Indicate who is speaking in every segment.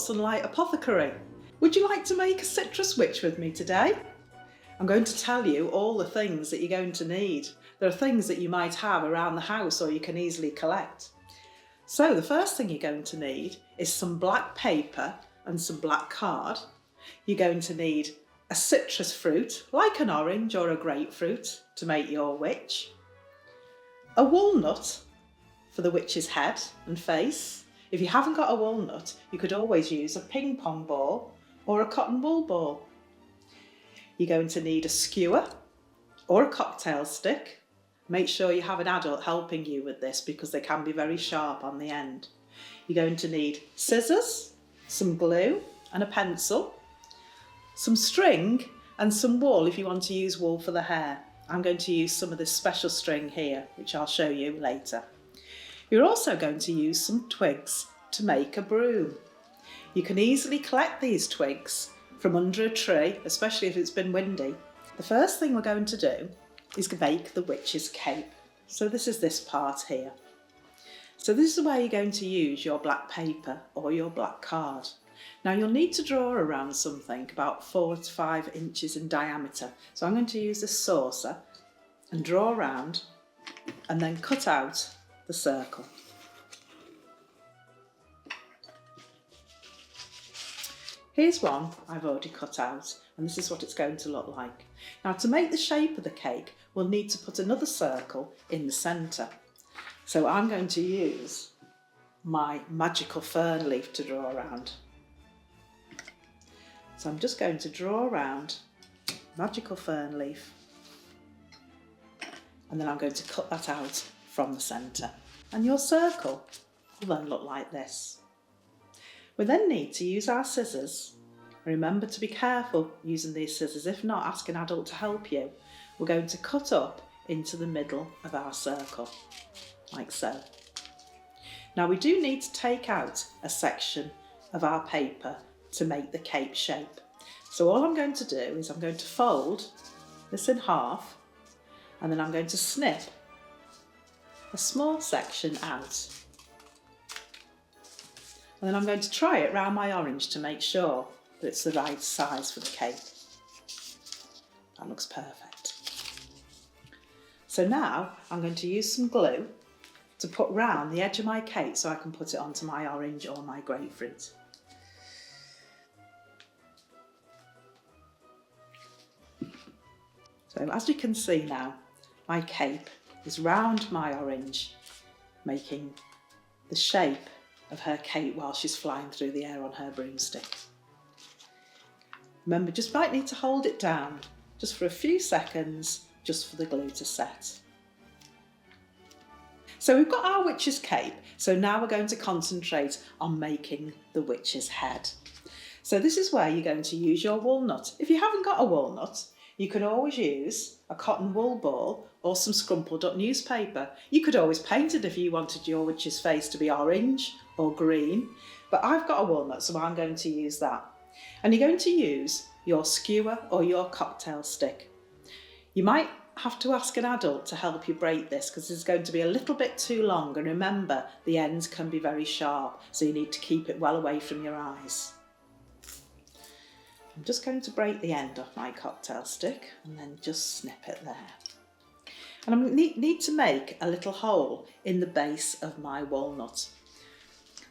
Speaker 1: Sunlight Apothecary. Would you like to make a citrus witch with me today? I'm going to tell you all the things that you're going to need. There are things that you might have around the house or you can easily collect. So the first thing you're going to need is some black paper and some black card. You're going to need a citrus fruit, like an orange or a grapefruit, to make your witch. A walnut for the witch's head and face. If you haven't got a walnut, you could always use a ping pong ball or a cotton wool ball. You're going to need a skewer or a cocktail stick. Make sure you have an adult helping you with this because they can be very sharp on the end. You're going to need scissors, some glue and a pencil, some string and some wool if you want to use wool for the hair. I'm going to use some of this special string here, which I'll show you later. You're also going to use some twigs to make a broom. You can easily collect these twigs from under a tree, especially if it's been windy. The first thing we're going to do is make the witch's cape. So this is this part here. So this is where you're going to use your black paper or your black card. Now you'll need to draw around something about 4 to 5 inches in diameter. So I'm going to use this saucer and draw around and then cut out the circle. Here's one I've already cut out and this is what it's going to look like. Now to make the shape of the cake, we'll need to put another circle in the centre. So I'm going to use my magical fern leaf to draw around. So I'm just going to draw around magical fern leaf and then I'm going to cut that out from the centre. And your circle will then look like this. We then need to use our scissors. Remember to be careful using these scissors. If not, ask an adult to help you. We're going to cut up into the middle of our circle, like so. Now we do need to take out a section of our paper to make the cape shape. So all I'm going to do is I'm going to fold this in half and then I'm going to snip a small section out. And then I'm going to try it round my orange to make sure that it's the right size for the cape. That looks perfect. So now I'm going to use some glue to put round the edge of my cape so I can put it onto my orange or my grapefruit. So as you can see now, my cape is round my orange, making the shape of her cape while she's flying through the air on her broomstick. Remember, just might need to hold it down just for a few seconds, just for the glue to set. So we've got our witch's cape, so now we're going to concentrate on making the witch's head. So this is where you're going to use your walnut. If you haven't got a walnut, you can always use a cotton wool ball or some scrumpled up newspaper. You could always paint it if you wanted your witch's face to be orange or green, but I've got a walnut, so I'm going to use that. And you're going to use your skewer or your cocktail stick. You might have to ask an adult to help you break this because it's going to be a little bit too long, and remember the ends can be very sharp, so you need to keep it well away from your eyes. I'm just going to break the end off my cocktail stick and then just snip it there. And I need to make a little hole in the base of my walnut.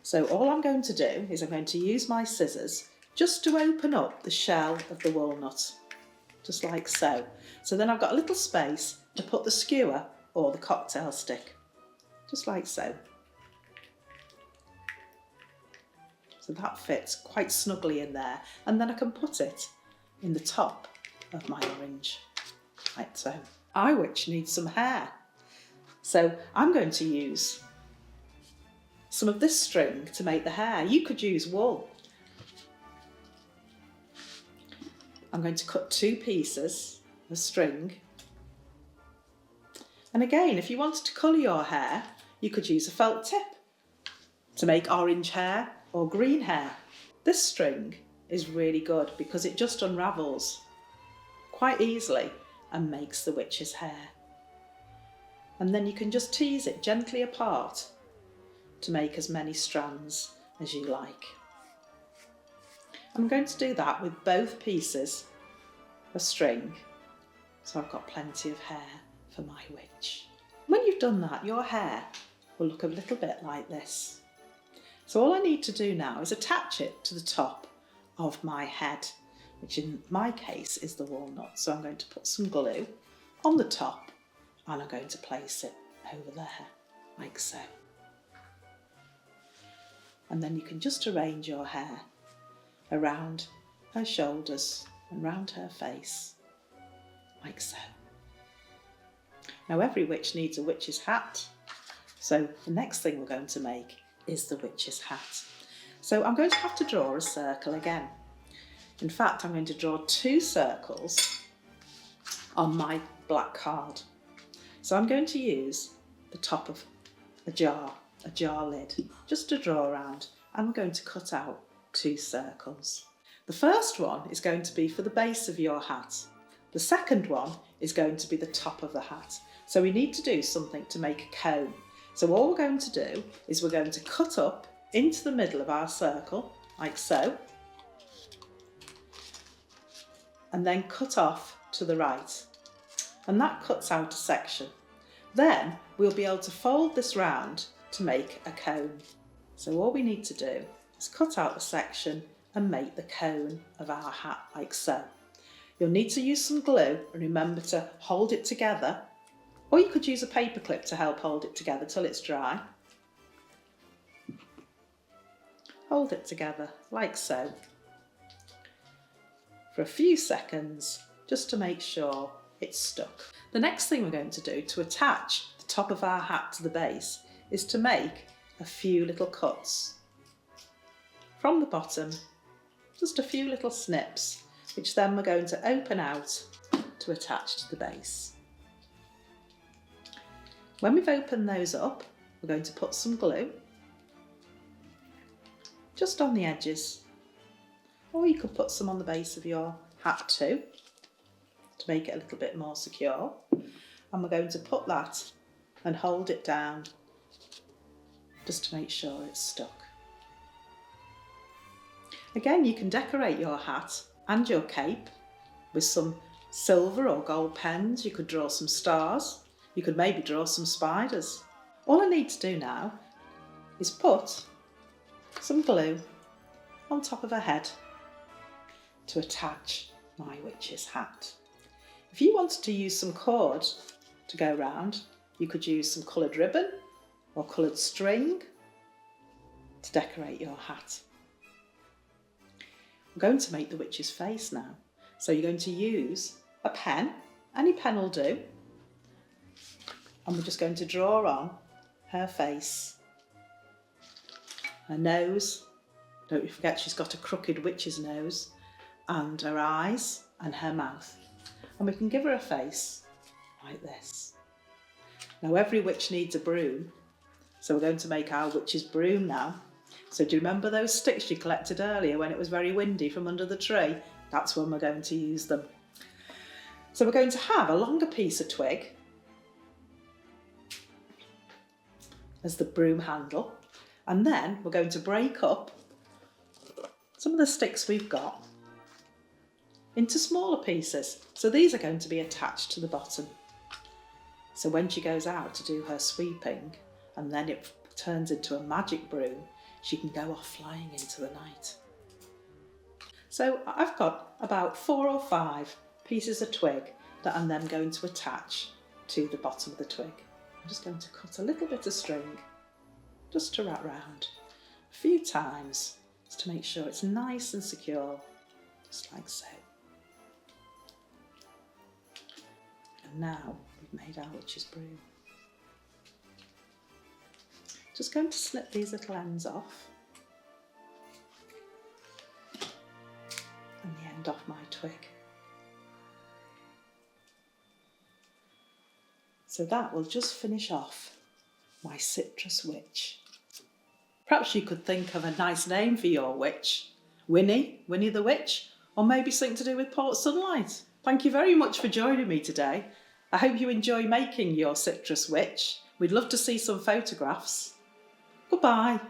Speaker 1: So all I'm going to do is I'm going to use my scissors just to open up the shell of the walnut, just like so. So then I've got a little space to put the skewer or the cocktail stick, just like so. So that fits quite snugly in there, and then I can put it in the top of my orange, like so. Our witch needs some hair, so I'm going to use some of this string to make the hair. You could use wool. I'm going to cut 2 pieces of string, and again, if you wanted to colour your hair, you could use a felt tip to make orange hair or green hair. This string is really good because it just unravels quite easily and makes the witch's hair. And then you can just tease it gently apart to make as many strands as you like. I'm going to do that with both pieces of string, so I've got plenty of hair for my witch. When you've done that, your hair will look a little bit like this. So all I need to do now is attach it to the top of my head, which in my case is the walnut. So I'm going to put some glue on the top and I'm going to place it over there, like so. And then you can just arrange your hair around her shoulders and round her face, like so. Now every witch needs a witch's hat, so the next thing we're going to make is the witch's hat. So I'm going to have to draw a circle again. In fact, I'm going to draw 2 circles on my black card. So I'm going to use the top of a jar lid, just to draw around, and we're going to cut out 2 circles. The first one is going to be for the base of your hat. The second one is going to be the top of the hat. So we need to do something to make a cone. So all we're going to do is we're going to cut up into the middle of our circle, like so, and then cut off to the right. And that cuts out a section. Then we'll be able to fold this round to make a cone. So all we need to do is cut out the section and make the cone of our hat, like so. You'll need to use some glue and remember to hold it together, or you could use a paper clip to help hold it together till it's dry. Hold it together like so for a few seconds, just to make sure it's stuck. The next thing we're going to do to attach the top of our hat to the base is to make a few little cuts from the bottom, just a few little snips, which then we're going to open out to attach to the base. When we've opened those up, we're going to put some glue just on the edges, or you could put some on the base of your hat too, to make it a little bit more secure. And we're going to put that and hold it down just to make sure it's stuck. Again, you can decorate your hat and your cape with some silver or gold pens. You could draw some stars. You could maybe draw some spiders. All I need to do now is put some glue on top of her head to attach my witch's hat. If you wanted to use some cord to go round, you could use some coloured ribbon or coloured string to decorate your hat. I'm going to make the witch's face now. So you're going to use a pen, any pen will do, and we're just going to draw on her face, her nose. Don't forget she's got a crooked witch's nose, and her eyes and her mouth. And we can give her a face like this. Now every witch needs a broom, so we're going to make our witch's broom now. So do you remember those sticks you collected earlier when it was very windy from under the tree? That's when we're going to use them. So we're going to have a longer piece of twig as the broom handle, and then we're going to break up some of the sticks we've got into smaller pieces. So these are going to be attached to the bottom. So when she goes out to do her sweeping and then it turns into a magic broom, she can go off flying into the night. So I've got about 4 or 5 pieces of twig that I'm then going to attach to the bottom of the twig. I'm just going to cut a little bit of string just to wrap round a few times just to make sure it's nice and secure, just like so. And now we've made our witch's broom. Just going to snip these little ends off and the end off my twig. So that will just finish off my citrus witch. Perhaps you could think of a nice name for your witch. Winnie the Witch, or maybe something to do with Port Sunlight. Thank you very much for joining me today. I hope you enjoy making your citrus witch. We'd love to see some photographs. Goodbye.